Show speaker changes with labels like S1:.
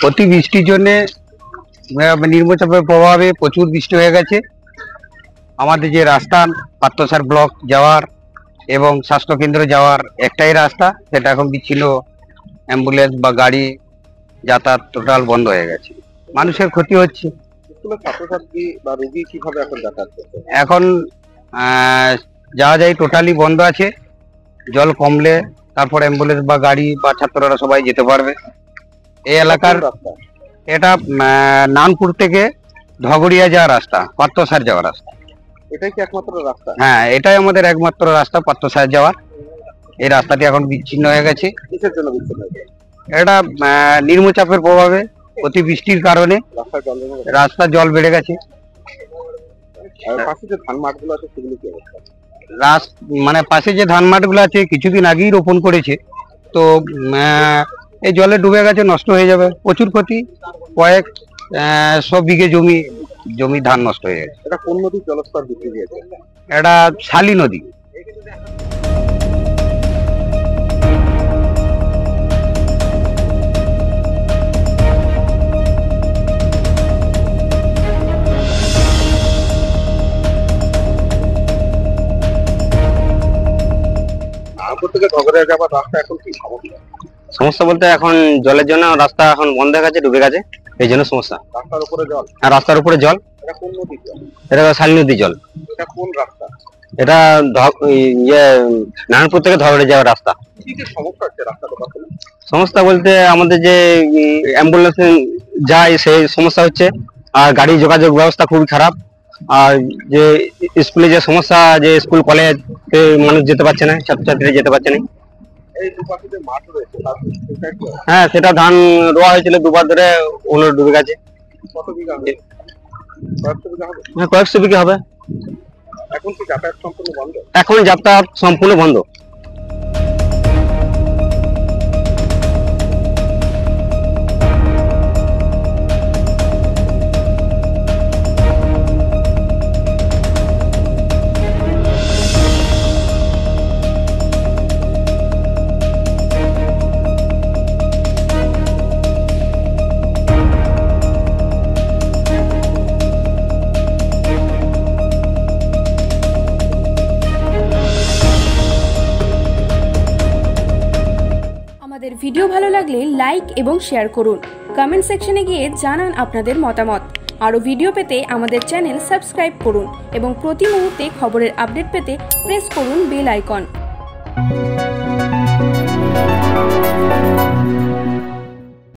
S1: অতিবৃষ্টির জন্য নিম্নচাপের প্রভাবে প্রচুর বৃষ্টি হয়ে গেছে। আমাদের যে রাস্তা পাত্রসার ব্লক যাওয়ার এবং স্বাস্থ্যকেন্দ্র যাওয়ার একটাই রাস্তা, সেটা এখন বিচ্ছিন্ন, অ্যাম্বুলেন্স বা গাড়ি যাতায়াত টোটাল বন্ধ হয়ে গেছে। মানুষের ক্ষতি হচ্ছে।
S2: ছাত্রছাত্রী বা রোগী কিভাবে এখন যাতায়াত করছে?
S1: এখন যাওয়া যায় টোটালি বন্ধ আছে। জল কমলে তারপর অ্যাম্বুলেন্স বা গাড়ি বা ছাত্ররা সবাই যেতে পারবে। এই এলাকার
S2: রাস্তা
S1: এটা নানপুর থেকে ধগড়িয়া যাওয়ার রাস্তা, পাত্রসার যাওয়ার রাস্তা।
S2: এটাই কি একমাত্র রাস্তা?
S1: হ্যাঁ, এটাই আমাদের একমাত্র রাস্তা পাত্রসার যাওয়ার। এই রাস্তাটি এখন বিচ্ছিন্ন হয়ে গেছে।
S2: কিসের জন্য বিচ্ছিন্ন হয়েছে?
S1: এটা নিম্নচাপের প্রভাবে অতিবৃষ্টির কারণে রাস্তার জল বেড়ে গেছে।
S2: পাশে যে ধান মাঠগুলো আছে সেগুলো কি অবস্থা?
S1: পাশে যে ধান মাঠগুলো আছে কিছুদিন আগেই রোপণ করেছে, তো এই জলে ডুবে গেছে, নষ্ট হয়ে যাবে। প্রচুর ক্ষতি, কয়েক 100 বিঘে জমি ধান নষ্ট হয়ে গেছে।
S2: এটা কোন নদীর জলস্তর বৃদ্ধি দিয়েছে?
S1: এটা শালী নদী।
S2: থেকে ধগড়িয়া যাবার রাস্তা এখন কি সমস্যা?
S1: সমস্যা বলতে এখন জলের জন্য রাস্তা এখন বন্ধ হয়ে গেছে, ডুবে গেছে, এই জন্য সমস্যা।
S2: রাস্তার উপরে জল?
S1: হ্যাঁ, রাস্তার উপরে জল।
S2: এটা কোন নদীর জল?
S1: এটা শালী নদীর জল।
S2: এটা কোন রাস্তা?
S1: এটা নারায়ণপুর থেকে ধগড়িয়া যাওয়ার রাস্তা।
S2: কি কি সমস্যা হচ্ছে রাস্তাটা?
S1: সমস্যা বলতে আমাদের যে অ্যাম্বুলেন্স যায় সেই সমস্যা হচ্ছে, আর গাড়ি যোগাযোগ ব্যবস্থা খুবই খারাপ। আর যে স্কুলে যে সমস্যা, যে স্কুল কলেজ মানুষ যেতে পারছে না, ছাত্রছাত্রীরা যেতে পারছে না।
S2: এই দুপাশে যে মাঠ রয়েছে
S1: হ্যাঁ, সেটা ধান রোয়া হয়েছিল দুবার ধরে, ওগুলো ডুবে গেছে।
S2: কত বিঘা হবে? কয়েকশো বিঘা হবে?
S1: হ্যাঁ, কয়েকশো বিঘা হবে।
S2: এখন কি যাতায়াত সম্পূর্ণ বন্ধ?
S1: এখন যাতায়াত সম্পূর্ণ বন্ধ।
S3: আমাদের ভিডিও ভালো লাগলে লাইক এবং শেয়ার করুন। কমেন্ট সেকশনে গিয়ে জানান আপনাদের মতামত। আরও ভিডিও পেতে আমাদের চ্যানেল সাবস্ক্রাইব করুন এবং প্রতি মুহূর্তে খবরের আপডেট পেতে প্রেস করুন বেল আইকন।